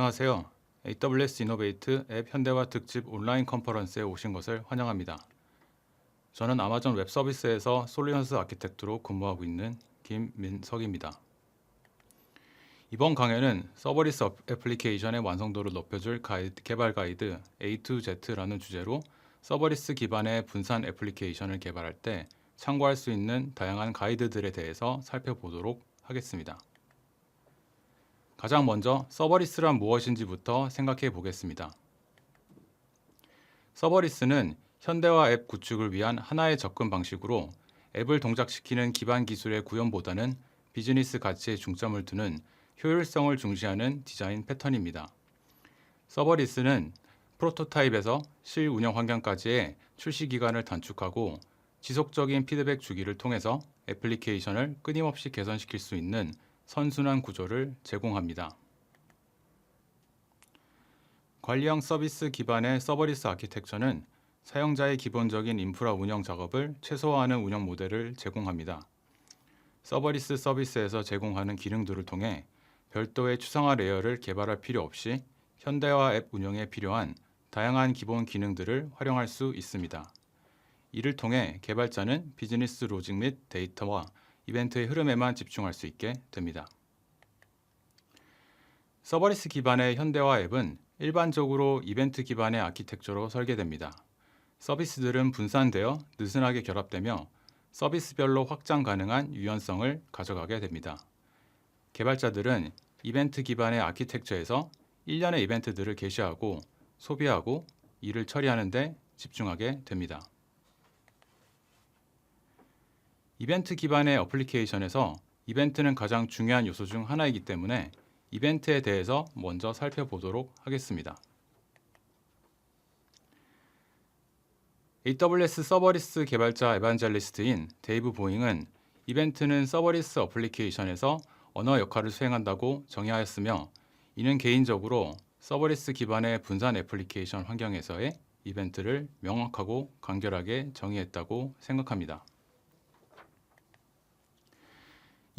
안녕하세요. AWS 이노베이트 앱 현대화 특집 온라인 컨퍼런스에 오신 것을 환영합니다. 저는 아마존 웹 서비스에서 솔리너스 아키텍트로 근무하고 있는 김민석입니다. 이번 강연은 서버리스 애플리케이션의 완성도를 높여줄 개발 가이드 A2Z라는 주제로 서버리스 기반의 분산 애플리케이션을 개발할 때 참고할 수 있는 다양한 가이드들에 대해서 살펴보도록 하겠습니다. 가장 먼저 서버리스란 무엇인지부터 생각해 보겠습니다. 서버리스는 현대화 앱 구축을 위한 하나의 접근 방식으로 앱을 동작시키는 기반 기술의 구현보다는 비즈니스 가치에 중점을 두는 효율성을 중시하는 디자인 패턴입니다. 서버리스는 프로토타입에서 실운영 환경까지의 출시 기간을 단축하고 지속적인 피드백 주기를 통해서 애플리케이션을 끊임없이 개선시킬 수 있는 선순환 구조를 제공합니다. 관리형 서비스 기반의 서버리스 아키텍처는 사용자의 기본적인 인프라 운영 작업을 최소화하는 운영 모델을 제공합니다. 서버리스 서비스에서 제공하는 기능들을 통해 별도의 추상화 레이어를 개발할 필요 없이 현대화 앱 운영에 필요한 다양한 기본 기능들을 활용할 수 있습니다. 이를 통해 개발자는 비즈니스 로직 및 데이터와 이벤트의 흐름에만 집중할 수 있게 됩니다. 서버리스 기반의 현대화 앱은 일반적으로 이벤트 기반의 아키텍처로 설계됩니다. 서비스들은 분산되어 느슨하게 결합되며 서비스별로 확장 가능한 유연성을 가져가게 됩니다. 개발자들은 이벤트 기반의 아키텍처에서 일련의 이벤트들을 게시하고 소비하고 이를 처리하는 데 집중하게 됩니다. 이벤트 기반의 어플리케이션에서 이벤트는 가장 중요한 요소 중 하나이기 때문에 이벤트에 대해서 먼저 살펴보도록 하겠습니다. AWS 서버리스 개발자 에반젤리스트인 데이브 보잉은 이벤트는 서버리스 어플리케이션에서 언어 역할을 수행한다고 정의하였으며 이는 개인적으로 서버리스 기반의 분산 애플리케이션 환경에서의 이벤트를 명확하고 간결하게 정의했다고 생각합니다.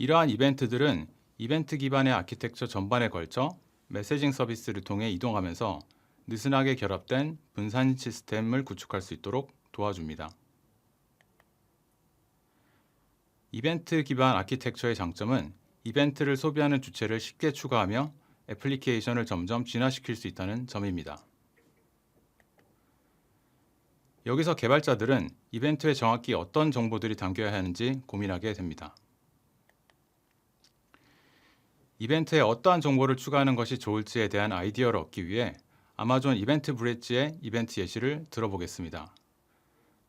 이러한 이벤트들은 이벤트 기반의 아키텍처 전반에 걸쳐 메시징 서비스를 통해 이동하면서 느슨하게 결합된 분산 시스템을 구축할 수 있도록 도와줍니다. 이벤트 기반 아키텍처의 장점은 이벤트를 소비하는 주체를 쉽게 추가하며 애플리케이션을 점점 진화시킬 수 있다는 점입니다. 여기서 개발자들은 이벤트에 정확히 어떤 정보들이 담겨야 하는지 고민하게 됩니다. 이벤트에 어떠한 정보를 추가하는 것이 좋을지에 대한 아이디어를 얻기 위해 아마존 이벤트 브릿지의 이벤트 예시를 들어보겠습니다.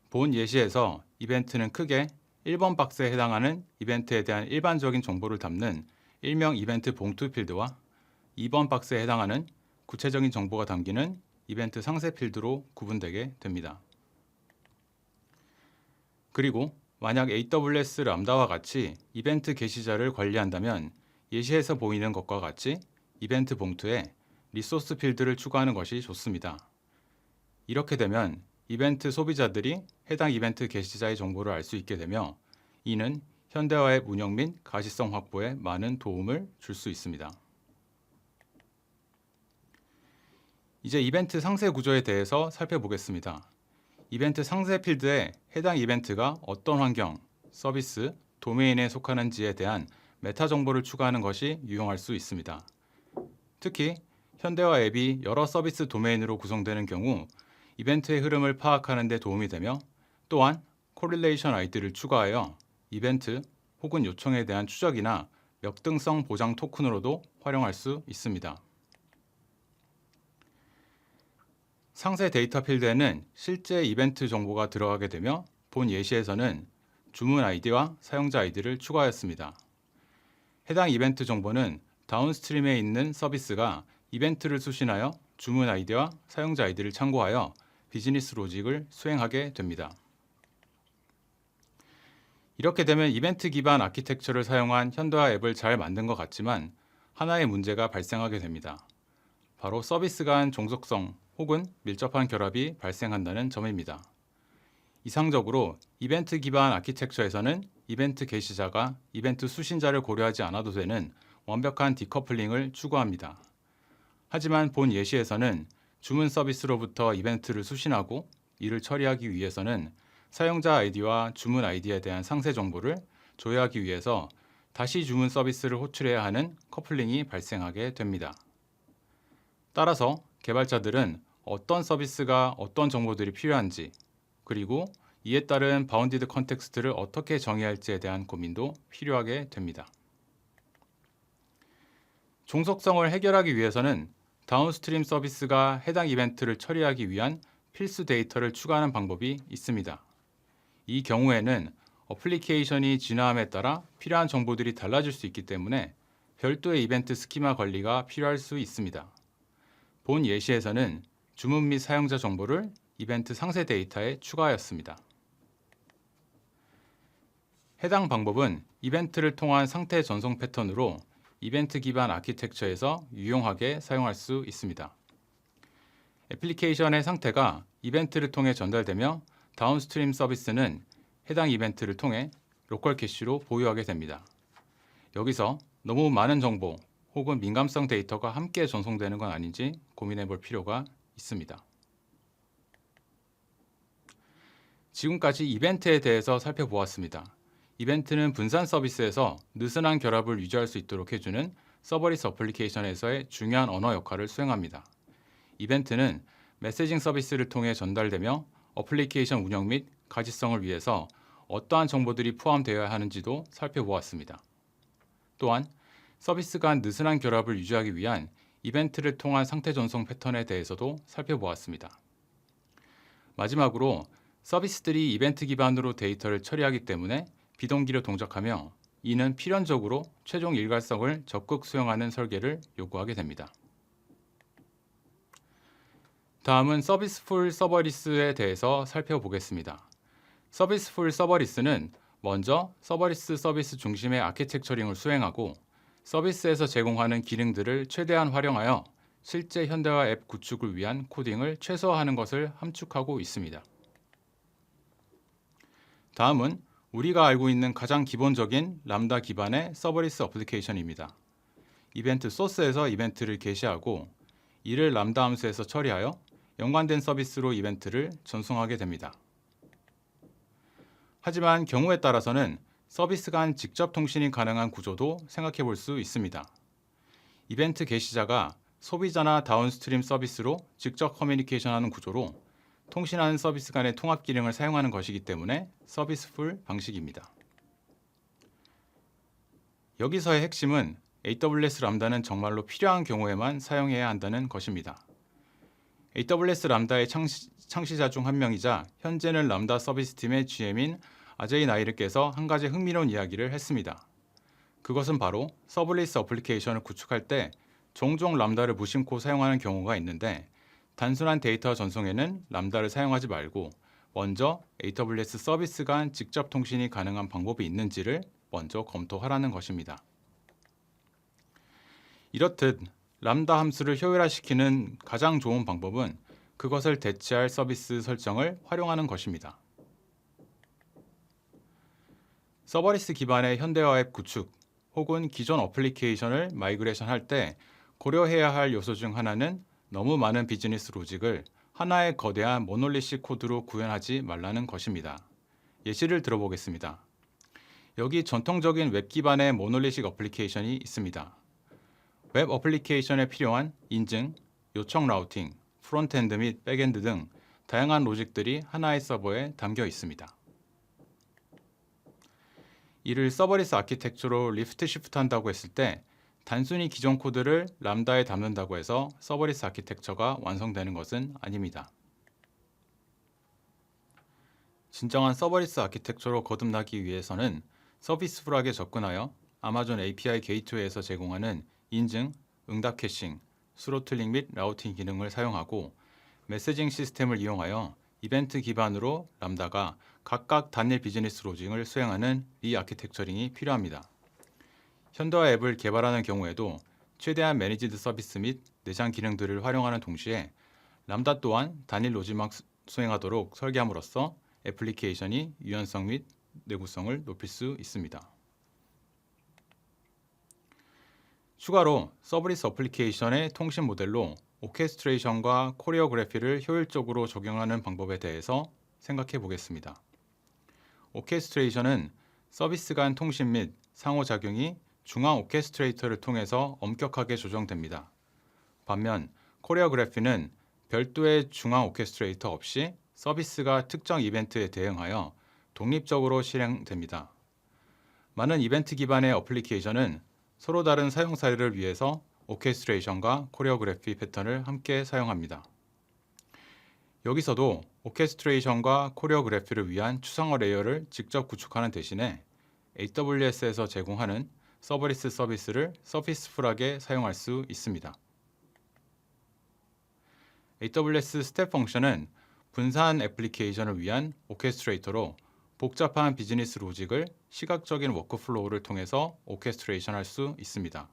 본 예시에서 이벤트는 크게 1번 박스에 해당하는 이벤트에 대한 일반적인 정보를 담는 일명 이벤트 봉투 필드와 2번 박스에 해당하는 구체적인 정보가 담기는 이벤트 상세 필드로 구분되게 됩니다. 그리고 만약 AWS 람다와 같이 이벤트 게시자를 관리한다면 예시에서 보이는 것과 같이 이벤트 봉투에 리소스 필드를 추가하는 것이 좋습니다. 이렇게 되면 이벤트 소비자들이 해당 이벤트 게시자의 정보를 알 수 있게 되며 이는 현대화 앱 운영 및 가시성 확보에 많은 도움을 줄 수 있습니다. 이제 이벤트 상세 구조에 대해서 살펴보겠습니다. 이벤트 상세 필드에 해당 이벤트가 어떤 환경, 서비스, 도메인에 속하는지에 대한 메타 정보를 추가하는 것이 유용할 수 있습니다. 특히 현대화 앱이 여러 서비스 도메인으로 구성되는 경우 이벤트의 흐름을 파악하는 데 도움이 되며 또한 코릴레이션 아이디를 추가하여 이벤트 혹은 요청에 대한 추적이나 역등성 보장 토큰으로도 활용할 수 있습니다. 상세 데이터 필드에는 실제 이벤트 정보가 들어가게 되며 본 예시에서는 주문 아이디와 사용자 아이디를 추가하였습니다. 해당 이벤트 정보는 다운스트림에 있는 서비스가 이벤트를 수신하여 주문 아이디와 사용자 아이디를 참고하여 비즈니스 로직을 수행하게 됩니다. 이렇게 되면 이벤트 기반 아키텍처를 사용한 현대화 앱을 잘 만든 것 같지만 하나의 문제가 발생하게 됩니다. 바로 서비스 간 종속성 혹은 밀접한 결합이 발생한다는 점입니다. 이상적으로 이벤트 기반 아키텍처에서는 이벤트 게시자가 이벤트 수신자를 고려하지 않아도 되는 완벽한 디커플링을 추구합니다. 하지만 본 예시에서는 주문 서비스로부터 이벤트를 수신하고 이를 처리하기 위해서는 사용자 아이디와 주문 아이디에 대한 상세 정보를 조회하기 위해서 다시 주문 서비스를 호출해야 하는 커플링이 발생하게 됩니다. 따라서 개발자들은 어떤 서비스가 어떤 정보들이 필요한지, 그리고 이에 따른 바운디드 컨텍스트를 어떻게 정의할지에 대한 고민도 필요하게 됩니다. 종속성을 해결하기 위해서는 다운스트림 서비스가 해당 이벤트를 처리하기 위한 필수 데이터를 추가하는 방법이 있습니다. 이 경우에는 어플리케이션이 진화함에 따라 필요한 정보들이 달라질 수 있기 때문에 별도의 이벤트 스키마 관리가 필요할 수 있습니다. 본 예시에서는 주문 및 사용자 정보를 이벤트 상세 데이터에 추가하였습니다. 해당 방법은 이벤트를 통한 상태 전송 패턴으로 이벤트 기반 아키텍처에서 유용하게 사용할 수 있습니다. 애플리케이션의 상태가 이벤트를 통해 전달되며 다운스트림 서비스는 해당 이벤트를 통해 로컬 캐시로 보유하게 됩니다. 여기서 너무 많은 정보 혹은 민감성 데이터가 함께 전송되는 건 아닌지 고민해 볼 필요가 있습니다. 지금까지 이벤트에 대해서 살펴보았습니다. 이벤트는 분산 서비스에서 느슨한 결합을 유지할 수 있도록 해주는 서버리스 어플리케이션에서의 중요한 언어 역할을 수행합니다. 이벤트는 메시징 서비스를 통해 전달되며 어플리케이션 운영 및 가시성을 위해서 어떠한 정보들이 포함되어야 하는지도 살펴보았습니다. 또한 서비스 간 느슨한 결합을 유지하기 위한 이벤트를 통한 상태 전송 패턴에 대해서도 살펴보았습니다. 마지막으로 서비스들이 이벤트 기반으로 데이터를 처리하기 때문에 비동기로 동작하며 이는 필연적으로 최종 일관성을 적극 수용하는 설계를 요구하게 됩니다. 다음은 서비스풀 서버리스에 대해서 살펴보겠습니다. 서비스풀 서버리스는 먼저 서버리스 서비스 중심의 아키텍처링을 수행하고 서비스에서 제공하는 기능들을 최대한 활용하여 실제 현대화 앱 구축을 위한 코딩을 최소화하는 것을 함축하고 있습니다. 다음은 우리가 알고 있는 가장 기본적인 람다 기반의 서버리스 어플리케이션입니다. 이벤트 소스에서 이벤트를 게시하고 이를 람다 함수에서 처리하여 연관된 서비스로 이벤트를 전송하게 됩니다. 하지만 경우에 따라서는 서비스 간 직접 통신이 가능한 구조도 생각해 볼 수 있습니다. 이벤트 게시자가 소비자나 다운스트림 서비스로 직접 커뮤니케이션하는 구조로 통신하는 서비스 간의 통합 기능을 사용하는 것이기 때문에 서비스풀 방식입니다. 여기서의 핵심은 AWS 람다는 정말로 필요한 경우에만 사용해야 한다는 것입니다. AWS 람다의 창시자 중 한 명이자 현재는 람다 서비스팀의 GM인 아제이 나이르께서 한 가지 흥미로운 이야기를 했습니다. 그것은 바로 서블리스 어플리케이션을 구축할 때 종종 람다를 무심코 사용하는 경우가 있는데 단순한 데이터 전송에는 람다를 사용하지 말고 먼저 AWS 서비스 간 직접 통신이 가능한 방법이 있는지를 먼저 검토하라는 것입니다. 이렇듯 람다 함수를 효율화시키는 가장 좋은 방법은 그것을 대체할 서비스 설정을 활용하는 것입니다. 서버리스 기반의 현대화 앱 구축 혹은 기존 어플리케이션을 마이그레이션 할 때 고려해야 할 요소 중 하나는 너무 많은 비즈니스 로직을 하나의 거대한 모놀리식 코드로 구현하지 말라는 것입니다. 예시를 들어보겠습니다. 여기 전통적인 웹 기반의 모놀리식 어플리케이션이 있습니다. 웹 어플리케이션에 필요한 인증, 요청 라우팅, 프론트엔드 및 백엔드 등 다양한 로직들이 하나의 서버에 담겨 있습니다. 이를 서버리스 아키텍처로 리프트 시프트 한다고 했을 때 단순히 기존 코드를 람다에 담는다고 해서 서버리스 아키텍처가 완성되는 것은 아닙니다. 진정한 서버리스 아키텍처로 거듭나기 위해서는 서비스풀하게 접근하여 아마존 API 게이트웨이에서 제공하는 인증, 응답 캐싱, 스로틀링 및 라우팅 기능을 사용하고 메시징 시스템을 이용하여 이벤트 기반으로 람다가 각각 단일 비즈니스 로직을 수행하는 리아키텍처링이 필요합니다. 현대화 앱을 개발하는 경우에도 최대한 매니지드 서비스 및 내장 기능들을 활용하는 동시에 람다 또한 단일 로직만 수행하도록 설계함으로써 애플리케이션이 유연성 및 내구성을 높일 수 있습니다. 추가로 서브리스 어플리케이션의 통신 모델로 오케스트레이션과 코리오그래피를 효율적으로 적용하는 방법에 대해서 생각해 보겠습니다. 오케스트레이션은 서비스 간 통신 및 상호작용이 중앙 오케스트레이터를 통해서 엄격하게 조정됩니다. 반면 코리오그래피는 별도의 중앙 오케스트레이터 없이 서비스가 특정 이벤트에 대응하여 독립적으로 실행됩니다. 많은 이벤트 기반의 어플리케이션은 서로 다른 사용 사례를 위해서 오케스트레이션과 코리오그래피 패턴을 함께 사용합니다. 여기서도 오케스트레이션과 코리오그래피를 위한 추상화 레이어를 직접 구축하는 대신에 AWS에서 제공하는 서버리스 서비스를 서피스풀하게 사용할 수 있습니다. AWS 스텝 펑션은 분산 애플리케이션을 위한 오케스트레이터로 복잡한 비즈니스 로직을 시각적인 워크플로우를 통해서 오케스트레이션 할 수 있습니다.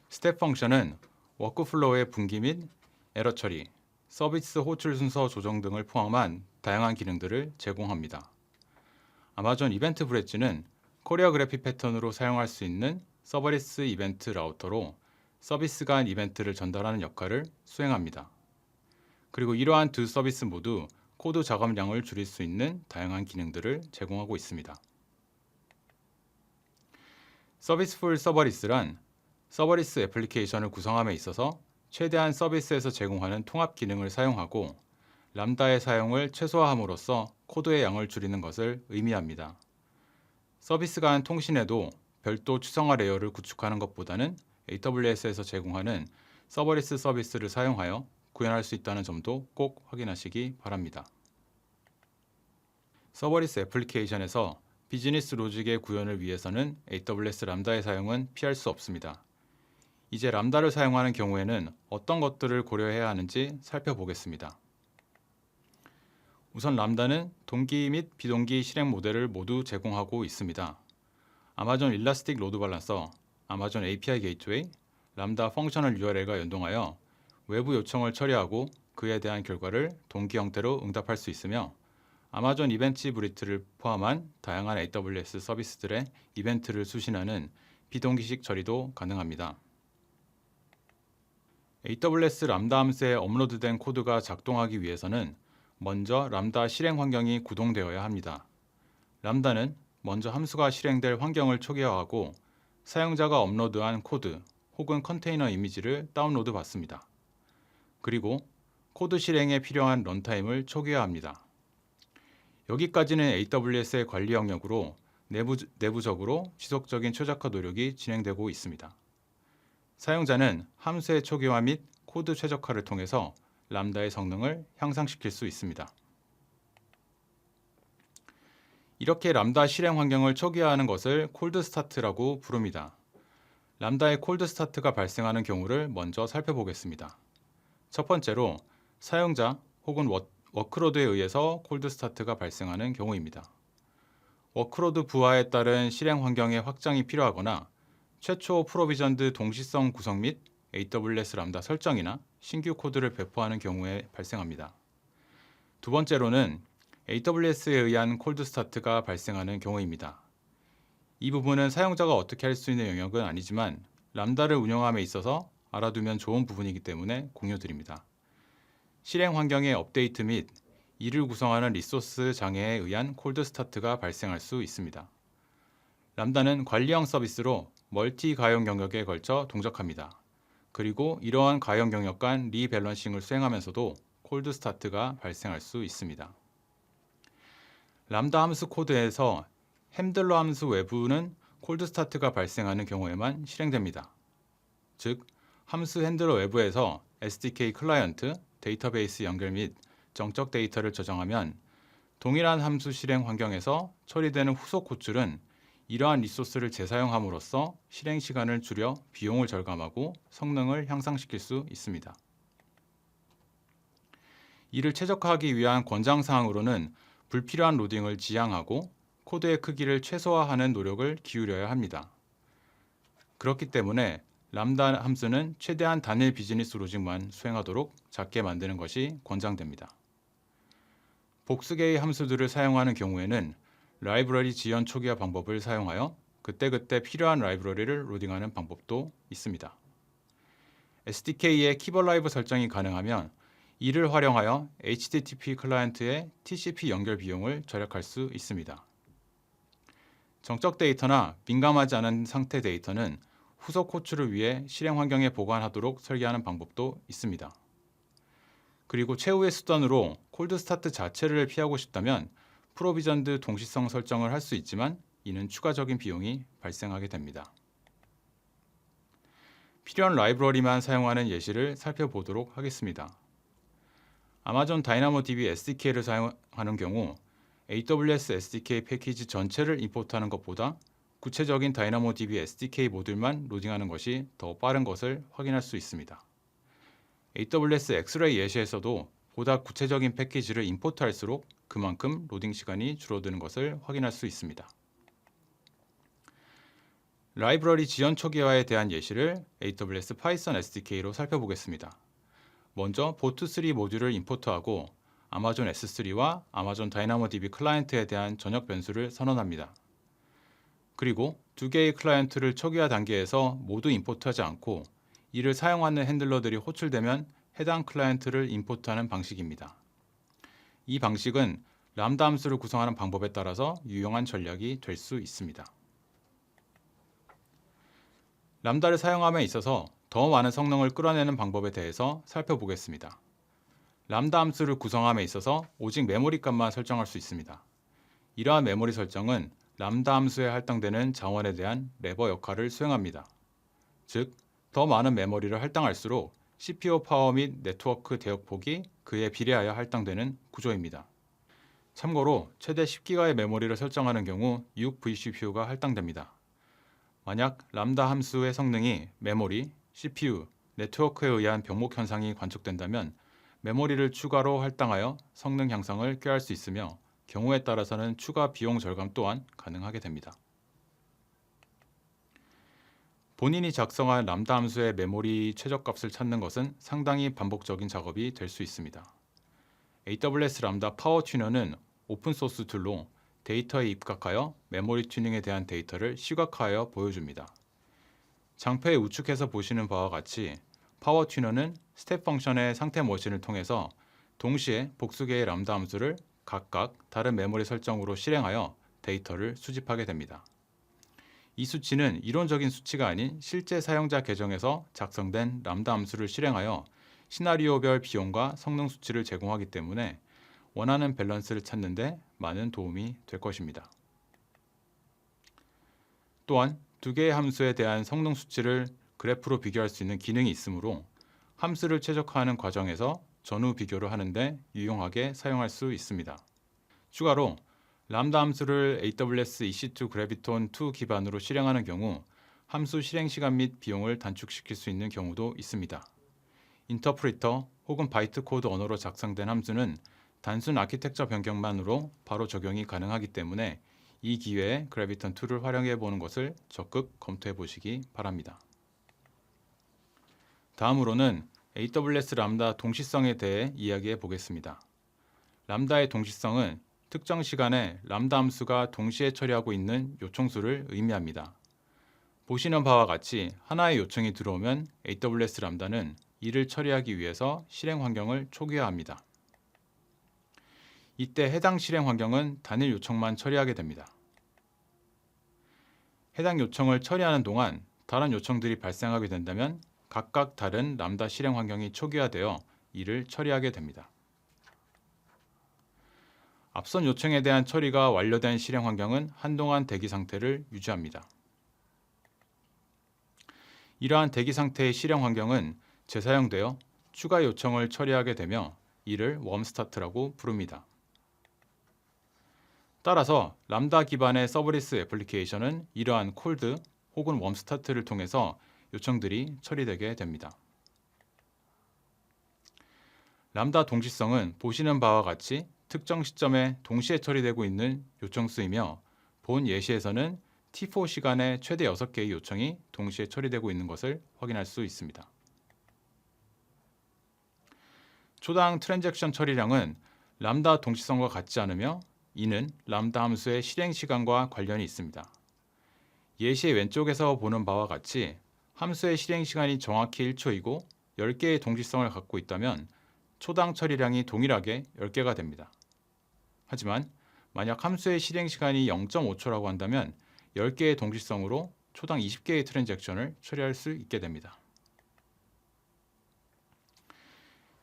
스텝 펑션은 워크플로우의 분기 및 에러 처리, 서비스 호출 순서 조정 등을 포함한 다양한 기능들을 제공합니다. 아마존 이벤트 브릿지는 코리오그래피 패턴으로 사용할 수 있는 서버리스 이벤트 라우터로 서비스 간 이벤트를 전달하는 역할을 수행합니다. 그리고 이러한 두 서비스 모두 코드 작업량을 줄일 수 있는 다양한 기능들을 제공하고 있습니다. 서비스풀 서버리스란 서버리스 애플리케이션을 구성함에 있어서 최대한 서비스에서 제공하는 통합 기능을 사용하고 람다의 사용을 최소화함으로써 코드의 양을 줄이는 것을 의미합니다. 서비스 간 통신에도 별도 추상화 레이어를 구축하는 것보다는 AWS에서 제공하는 서버리스 서비스를 사용하여 구현할 수 있다는 점도 꼭 확인하시기 바랍니다. 서버리스 애플리케이션에서 비즈니스 로직의 구현을 위해서는 AWS 람다의 사용은 피할 수 없습니다. 이제 람다를 사용하는 경우에는 어떤 것들을 고려해야 하는지 살펴보겠습니다. 우선 람다는 동기 및 비동기 실행 모델을 모두 제공하고 있습니다. 아마존 일라스틱 로드 밸런서, 아마존 API 게이트웨이, 람다 펑셔널 URL과 연동하여 외부 요청을 처리하고 그에 대한 결과를 동기 형태로 응답할 수 있으며 아마존 이벤트 브릿지를 포함한 다양한 AWS 서비스들의 이벤트를 수신하는 비동기식 처리도 가능합니다. AWS 람다 함수에 업로드된 코드가 작동하기 위해서는 먼저 람다 실행 환경이 구동되어야 합니다. 람다는 먼저 함수가 실행될 환경을 초기화하고 사용자가 업로드한 코드 혹은 컨테이너 이미지를 다운로드 받습니다. 그리고 코드 실행에 필요한 런타임을 초기화합니다. 여기까지는 AWS의 관리 영역으로 내부적으로 지속적인 최적화 노력이 진행되고 있습니다. 사용자는 함수의 초기화 및 코드 최적화를 통해서 람다의 성능을 향상시킬 수 있습니다. 이렇게 람다 실행 환경을 초기화하는 것을 콜드 스타트라고 부릅니다. 람다의 콜드 스타트가 발생하는 경우를 먼저 살펴보겠습니다. 첫 번째로 사용자 혹은 워크로드에 의해서 콜드 스타트가 발생하는 경우입니다. 워크로드 부하에 따른 실행 환경의 확장이 필요하거나 최초 프로비전드 동시성 구성 및 AWS 람다 설정이나 신규 코드를 배포하는 경우에 발생합니다. 두 번째로는 AWS에 의한 콜드 스타트가 발생하는 경우입니다. 이 부분은 사용자가 어떻게 할 수 있는 영역은 아니지만 람다를 운영함에 있어서 알아두면 좋은 부분이기 때문에 공유드립니다. 실행 환경의 업데이트 및 이를 구성하는 리소스 장애에 의한 콜드 스타트가 발생할 수 있습니다. 람다는 관리형 서비스로 멀티 가용 영역에 걸쳐 동작합니다. 그리고 이러한 가용 영역 간 리밸런싱을 수행하면서도 콜드 스타트가 발생할 수 있습니다. 람다 함수 코드에서 핸들러 함수 외부는 콜드 스타트가 발생하는 경우에만 실행됩니다. 즉, 함수 핸들러 외부에서 SDK 클라이언트, 데이터베이스 연결 및 정적 데이터를 저장하면 동일한 함수 실행 환경에서 처리되는 후속 호출은 이러한 리소스를 재사용함으로써 실행 시간을 줄여 비용을 절감하고 성능을 향상시킬 수 있습니다. 이를 최적화하기 위한 권장사항으로는 불필요한 로딩을 지양하고 코드의 크기를 최소화하는 노력을 기울여야 합니다. 그렇기 때문에 람다 함수는 최대한 단일 비즈니스 로직만 수행하도록 작게 만드는 것이 권장됩니다. 복수계의 함수들을 사용하는 경우에는 라이브러리 지연 초기화 방법을 사용하여 그때그때 필요한 라이브러리를 로딩하는 방법도 있습니다. SDK의 키벌라이브 설정이 가능하면 이를 활용하여 HTTP 클라이언트의 TCP 연결 비용을 절약할 수 있습니다. 정적 데이터나 민감하지 않은 상태 데이터는 후속 호출을 위해 실행 환경에 보관하도록 설계하는 방법도 있습니다. 그리고 최후의 수단으로 콜드 스타트 자체를 피하고 싶다면 프로비전드 동시성 설정을 할 수 있지만 이는 추가적인 비용이 발생하게 됩니다. 필요한 라이브러리만 사용하는 예시를 살펴보도록 하겠습니다. 아마존 다이나모DB SDK를 사용하는 경우 AWS SDK 패키지 전체를 임포트하는 것보다 구체적인 다이나모DB SDK 모듈만 로딩하는 것이 더 빠른 것을 확인할 수 있습니다. AWS 엑스레이 예시에서도 보다 구체적인 패키지를 임포트할수록 그만큼 로딩 시간이 줄어드는 것을 확인할 수 있습니다. 라이브러리 지연 초기화에 대한 예시를 AWS 파이썬 SDK로 살펴보겠습니다. 먼저 보트3 모듈을 임포트하고 아마존 S3와 아마존 다이나모DB 클라이언트에 대한 전역 변수를 선언합니다. 그리고 두 개의 클라이언트를 초기화 단계에서 모두 임포트하지 않고 이를 사용하는 핸들러들이 호출되면 해당 클라이언트를 임포트하는 방식입니다. 이 방식은 람다 함수를 구성하는 방법에 따라서 유용한 전략이 될 수 있습니다. 람다를 사용함에 있어서 더 많은 성능을 끌어내는 방법에 대해서 살펴보겠습니다. 람다 함수를 구성함에 있어서 오직 메모리 값만 설정할 수 있습니다. 이러한 메모리 설정은 람다 함수에 할당되는 자원에 대한 레버 역할을 수행합니다. 즉, 더 많은 메모리를 할당할수록 CPU 파워 및 네트워크 대역폭이 그에 비례하여 할당되는 구조입니다. 참고로 최대 10기가의 메모리를 설정하는 경우 6vCPU가 할당됩니다. 만약 람다 함수의 성능이 메모리, CPU, 네트워크에 의한 병목 현상이 관측된다면 메모리를 추가로 할당하여 성능 향상을 꾀할 수 있으며 경우에 따라서는 추가 비용 절감 또한 가능하게 됩니다. 본인이 작성한 람다 함수의 메모리 최저값을 찾는 것은 상당히 반복적인 작업이 될 수 있습니다. AWS 람다 파워 튜너는 오픈소스 툴로 데이터에 입각하여 메모리 튜닝에 대한 데이터를 시각화하여 보여줍니다. 장표에 우측에서 보시는 바와 같이 파워 튜너는 스텝 펑션의 상태 머신을 통해서 동시에 복수 개의 람다 함수를 각각 다른 메모리 설정으로 실행하여 데이터를 수집하게 됩니다. 이 수치는 이론적인 수치가 아닌 실제 사용자 계정에서 작성된 람다 함수를 실행하여 시나리오별 비용과 성능 수치를 제공하기 때문에 원하는 밸런스를 찾는 데 많은 도움이 될 것입니다. 또한 두 개의 함수에 대한 성능 수치를 그래프로 비교할 수 있는 기능이 있으므로 함수를 최적화하는 과정에서 전후 비교를 하는데 유용하게 사용할 수 있습니다. 추가로 람다 함수를 AWS EC2 그래비톤 2 기반으로 실행하는 경우 함수 실행 시간 및 비용을 단축시킬 수 있는 경우도 있습니다. 인터프리터 혹은 바이트 코드 언어로 작성된 함수는 단순 아키텍처 변경만으로 바로 적용이 가능하기 때문에 이 기회에 그래비톤 2를 활용해 보는 것을 적극 검토해 보시기 바랍니다. 다음으로는 AWS 람다 동시성에 대해 이야기해 보겠습니다. 람다의 동시성은 특정 시간에 람다 함수가 동시에 처리하고 있는 요청수를 의미합니다. 보시는 바와 같이 하나의 요청이 들어오면 AWS 람다는 이를 처리하기 위해서 실행 환경을 초기화합니다. 이때 해당 실행 환경은 단일 요청만 처리하게 됩니다. 해당 요청을 처리하는 동안 다른 요청들이 발생하게 된다면 각각 다른 람다 실행 환경이 초기화되어 이를 처리하게 됩니다. 앞선 요청에 대한 처리가 완료된 실행 환경은 한동안 대기 상태를 유지합니다. 이러한 대기 상태의 실행 환경은 재사용되어 추가 요청을 처리하게 되며 이를 웜스타트라고 부릅니다. 따라서 람다 기반의 서브리스 애플리케이션은 이러한 콜드 혹은 웜스타트를 통해서 요청들이 처리되게 됩니다. 람다 동시성은 보시는 바와 같이 특정 시점에 동시에 처리되고 있는 요청수이며 본 예시에서는 T4 시간에 최대 6개의 요청이 동시에 처리되고 있는 것을 확인할 수 있습니다. 초당 트랜잭션 처리량은 람다 동시성과 같지 않으며 이는 람다 함수의 실행 시간과 관련이 있습니다. 예시의 왼쪽에서 보는 바와 같이 함수의 실행 시간이 정확히 1초이고 10개의 동시성을 갖고 있다면 초당 처리량이 동일하게 10개가 됩니다. 하지만 만약 함수의 실행 시간이 0.5초라고 한다면 10개의 동시성으로 초당 20개의 트랜잭션을 처리할 수 있게 됩니다.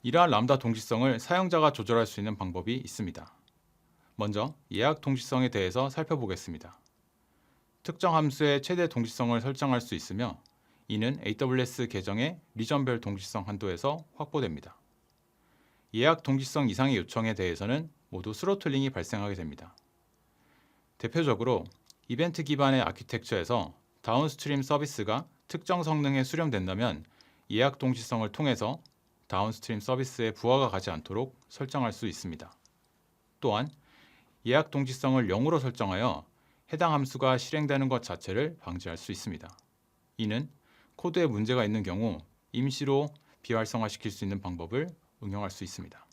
이러한 람다 동시성을 사용자가 조절할 수 있는 방법이 있습니다. 먼저 예약 동시성에 대해서 살펴보겠습니다. 특정 함수의 최대 동시성을 설정할 수 있으며 이는 AWS 계정의 리전별 동시성 한도에서 확보됩니다. 예약 동시성 이상의 요청에 대해서는 모두 스로틀링이 발생하게 됩니다. 대표적으로 이벤트 기반의 아키텍처에서 다운스트림 서비스가 특정 성능에 수렴된다면 예약 동시성을 통해서 다운스트림 서비스에 부하가 가지 않도록 설정할 수 있습니다. 또한 예약 동시성을 0으로 설정하여 해당 함수가 실행되는 것 자체를 방지할 수 있습니다. 이는 코드에 문제가 있는 경우 임시로 비활성화시킬 수 있는 방법을 응용할 수 있습니다.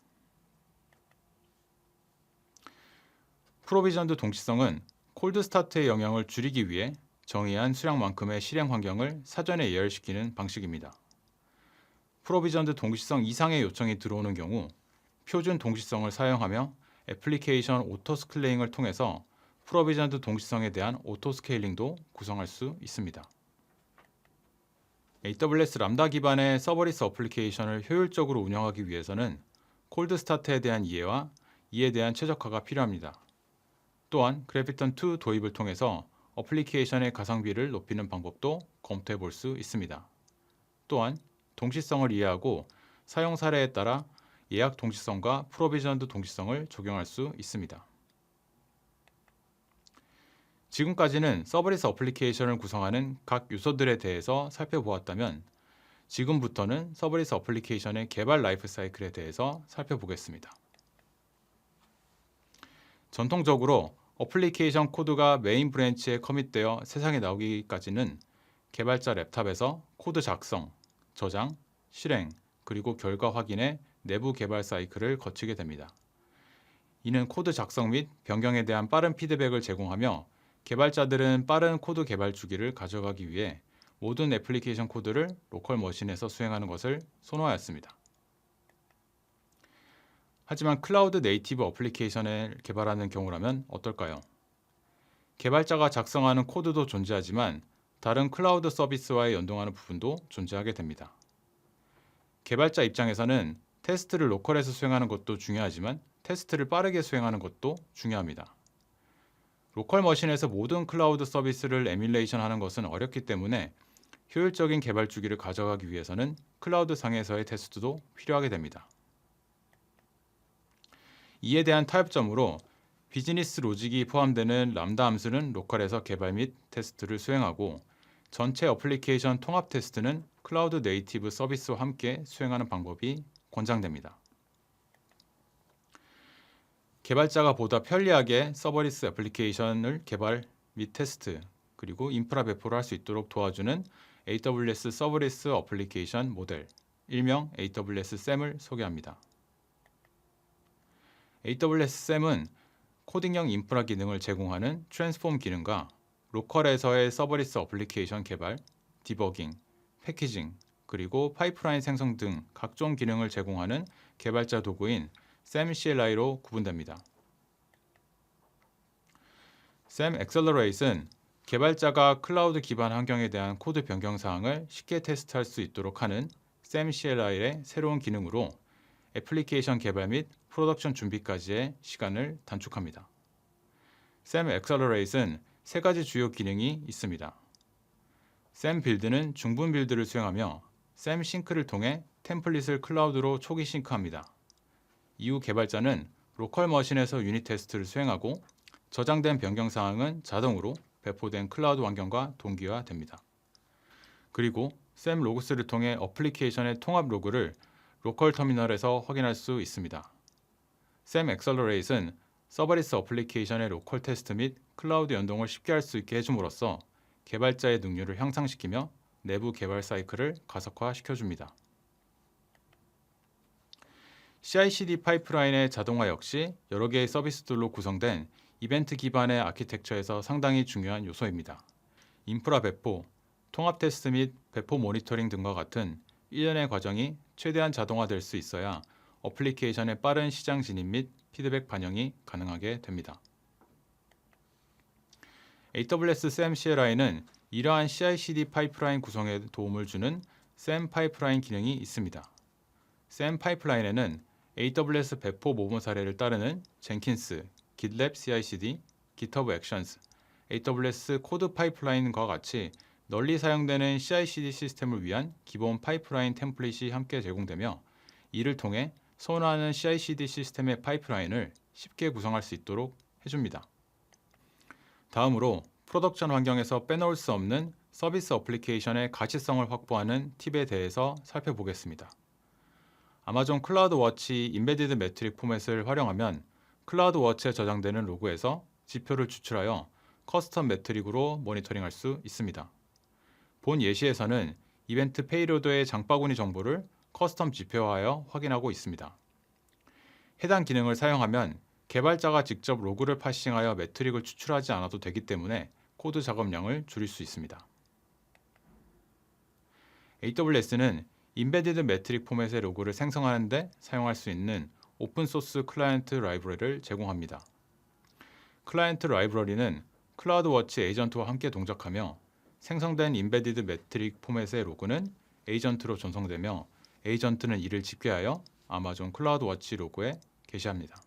프로비전드 동시성은 콜드 스타트의 영향을 줄이기 위해 정의한 수량만큼의 실행 환경을 사전에 예열시키는 방식입니다. 프로비전드 동시성 이상의 요청이 들어오는 경우 표준 동시성을 사용하며 애플리케이션 오토스케일링을 통해서 프로비전드 동시성에 대한 오토스케일링도 구성할 수 있습니다. AWS 람다 기반의 서버리스 어플리케이션을 효율적으로 운영하기 위해서는 콜드 스타트에 대한 이해와 이에 대한 최적화가 필요합니다. 또한 그래피톤2 도입을 통해서 어플리케이션의 가성비를 높이는 방법도 검토해 볼 수 있습니다. 또한 동시성을 이해하고 사용 사례에 따라 예약 동시성과 프로비전드 동시성을 적용할 수 있습니다. 지금까지는 서버리스 어플리케이션을 구성하는 각 요소들에 대해서 살펴보았다면 지금부터는 서버리스 어플리케이션의 개발 라이프 사이클에 대해서 살펴보겠습니다. 전통적으로 어플리케이션 코드가 메인 브랜치에 커밋되어 세상에 나오기까지는 개발자 랩탑에서 코드 작성, 저장, 실행, 그리고 결과 확인의 내부 개발 사이클을 거치게 됩니다. 이는 코드 작성 및 변경에 대한 빠른 피드백을 제공하며 개발자들은 빠른 코드 개발 주기를 가져가기 위해 모든 애플리케이션 코드를 로컬 머신에서 수행하는 것을 선호하였습니다. 하지만 클라우드 네이티브 어플리케이션을 개발하는 경우라면 어떨까요? 개발자가 작성하는 코드도 존재하지만 다른 클라우드 서비스와의 연동하는 부분도 존재하게 됩니다. 개발자 입장에서는 테스트를 로컬에서 수행하는 것도 중요하지만 테스트를 빠르게 수행하는 것도 중요합니다. 로컬 머신에서 모든 클라우드 서비스를 에뮬레이션 하는 것은 어렵기 때문에 효율적인 개발 주기를 가져가기 위해서는 클라우드 상에서의 테스트도 필요하게 됩니다. 이에 대한 타협점으로 비즈니스 로직이 포함되는 람다 함수는 로컬에서 개발 및 테스트를 수행하고 전체 어플리케이션 통합 테스트는 클라우드 네이티브 서비스와 함께 수행하는 방법이 권장됩니다. 개발자가 보다 편리하게 서버리스 애플리케이션을 개발 및 테스트 그리고 인프라 배포를 할 수 있도록 도와주는 AWS 서버리스 어플리케이션 모델, 일명 AWS SAM을 소개합니다. AWS SAM은 코딩형 인프라 기능을 제공하는 트랜스폼 기능과 로컬에서의 서버리스 어플리케이션 개발, 디버깅, 패키징, 그리고 파이프라인 생성 등 각종 기능을 제공하는 개발자 도구인 SAM CLI로 구분됩니다. SAM Accelerate은 개발자가 클라우드 기반 환경에 대한 코드 변경 사항을 쉽게 테스트할 수 있도록 하는 SAM CLI의 새로운 기능으로 애플리케이션 개발 및 프로덕션 준비까지의 시간을 단축합니다. SAM Accelerate은 세 가지 주요 기능이 있습니다. SAM 빌드는 중분 빌드를 수행하며 SAM 싱크를 통해 템플릿을 클라우드로 초기 싱크합니다. 이후 개발자는 로컬 머신에서 유닛 테스트를 수행하고 저장된 변경 사항은 자동으로 배포된 클라우드 환경과 동기화됩니다. 그리고 SAM 로그스를 통해 어플리케이션의 통합 로그를 로컬 터미널에서 확인할 수 있습니다. SAM Accelerate은 서버리스 어플리케이션의 로컬 테스트 및 클라우드 연동을 쉽게 할 수 있게 해줌으로써 개발자의 능률을 향상시키며 내부 개발 사이클을 가속화시켜줍니다. CI/CD 파이프라인의 자동화 역시 여러 개의 서비스들로 구성된 이벤트 기반의 아키텍처에서 상당히 중요한 요소입니다. 인프라 배포, 통합 테스트 및 배포 모니터링 등과 같은 일련의 과정이 최대한 자동화될 수 있어야 어플리케이션의 빠른 시장 진입 및 피드백 반영이 가능하게 됩니다. AWS SAM CLI는 이러한 CI/CD 파이프라인 구성에 도움을 주는 SAM 파이프라인 기능이 있습니다. SAM 파이프라인에는 AWS 배포 모범 사례를 따르는 젠킨스, GitLab CI/CD, GitHub Actions, AWS 코드 파이프라인과 같이 널리 사용되는 CI/CD 시스템을 위한 기본 파이프라인 템플릿이 함께 제공되며 이를 통해 선호하는 CI/CD 시스템의 파이프라인을 쉽게 구성할 수 있도록 해줍니다. 다음으로 프로덕션 환경에서 빼놓을 수 없는 서비스 어플리케이션의 가시성을 확보하는 팁에 대해서 살펴보겠습니다. 아마존 클라우드워치 인베디드 매트릭 포맷을 활용하면 클라우드워치에 저장되는 로그에서 지표를 추출하여 커스텀 매트릭으로 모니터링할 수 있습니다. 본 예시에서는 이벤트 페이로드의 장바구니 정보를 커스텀 지표화하여 확인하고 있습니다. 해당 기능을 사용하면 개발자가 직접 로그를 파싱하여 매트릭을 추출하지 않아도 되기 때문에 코드 작업량을 줄일 수 있습니다. AWS는 인베디드 매트릭 포맷의 로그를 생성하는 데 사용할 수 있는 오픈소스 클라이언트 라이브러리를 제공합니다. 클라이언트 라이브러리는 클라우드워치 에이전트와 함께 동작하며 생성된 인베디드 매트릭 포맷의 로그는 에이전트로 전송되며 에이전트는 이를 집계하여 아마존 클라우드워치 로그에 게시합니다.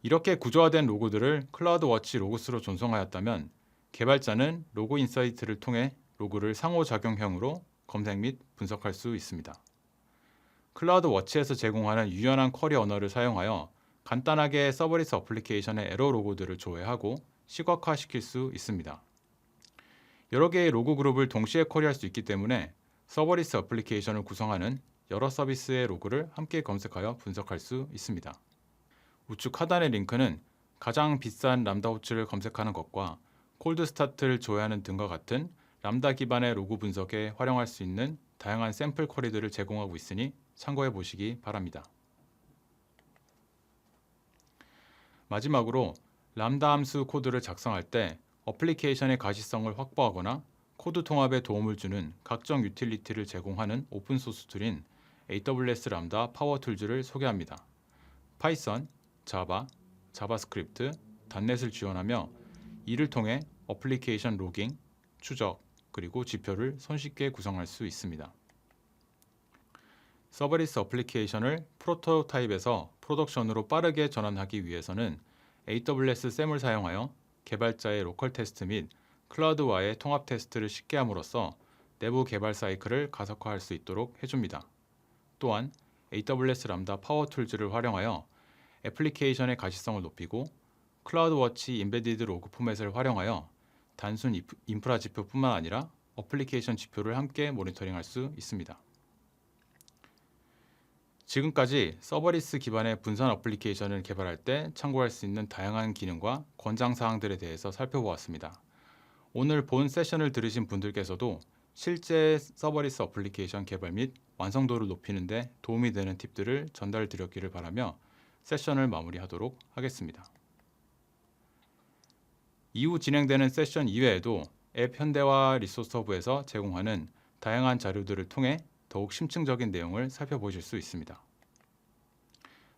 이렇게 구조화된 로그들을 클라우드워치 로그스로 전송하였다면 개발자는 로그 인사이트를 통해 로그를 상호작용형으로 검색 및 분석할 수 있습니다. 클라우드워치에서 제공하는 유연한 쿼리 언어를 사용하여 간단하게 서버리스 어플리케이션의 에러 로그들을 조회하고 시각화시킬 수 있습니다. 여러 개의 로그 그룹을 동시에 쿼리할 수 있기 때문에 서버리스 어플리케이션을 구성하는 여러 서비스의 로그를 함께 검색하여 분석할 수 있습니다. 우측 하단의 링크는 가장 비싼 람다 호출을 검색하는 것과 콜드 스타트를 조회하는 등과 같은 람다 기반의 로그 분석에 활용할 수 있는 다양한 샘플 쿼리들을 제공하고 있으니 참고해 보시기 바랍니다. 마지막으로 람다 함수 코드를 작성할 때 어플리케이션의 가시성을 확보하거나 코드 통합에 도움을 주는 각종 유틸리티를 제공하는 오픈소스 툴인 AWS 람다 파워 툴즈를 소개합니다. 파이썬, 자바, 자바스크립트, 닷넷을 지원하며 이를 통해 어플리케이션 로깅, 추적, 그리고 지표를 손쉽게 구성할 수 있습니다. 서버리스 어플리케이션을 프로토타입에서 프로덕션으로 빠르게 전환하기 위해서는 AWS SAM을 사용하여 개발자의 로컬 테스트 및 클라우드와의 통합 테스트를 쉽게 함으로써 내부 개발 사이클을 가속화할 수 있도록 해줍니다. 또한 AWS 람다 파워 툴즈를 활용하여 애플리케이션의 가시성을 높이고 클라우드워치 인베디드 로그 포맷을 활용하여 단순 인프라 지표뿐만 아니라 어플리케이션 지표를 함께 모니터링할 수 있습니다. 지금까지 서버리스 기반의 분산 어플리케이션을 개발할 때 참고할 수 있는 다양한 기능과 권장사항들에 대해서 살펴보았습니다. 오늘 본 세션을 들으신 분들께서도 실제 서버리스 어플리케이션 개발 및 완성도를 높이는 데 도움이 되는 팁들을 전달 드렸기를 바라며 세션을 마무리하도록 하겠습니다. 이후 진행되는 세션 이외에도 앱 현대화 리소스 허브에서 제공하는 다양한 자료들을 통해 더욱 심층적인 내용을 살펴보실 수 있습니다.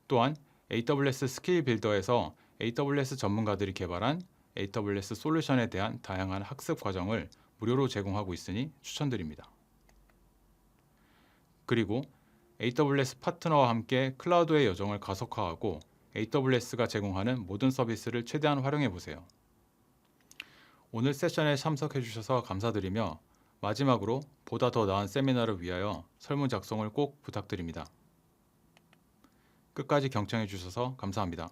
또한 AWS 스킬 빌더에서 AWS 전문가들이 개발한 AWS 솔루션에 대한 다양한 학습 과정을 무료로 제공하고 있으니 추천드립니다. 그리고 AWS 파트너와 함께 클라우드의 여정을 가속화하고 AWS가 제공하는 모든 서비스를 최대한 활용해 보세요. 오늘 세션에 참석해 주셔서 감사드리며 마지막으로 보다 더 나은 세미나를 위하여 설문 작성을 꼭 부탁드립니다. 끝까지 경청해 주셔서 감사합니다.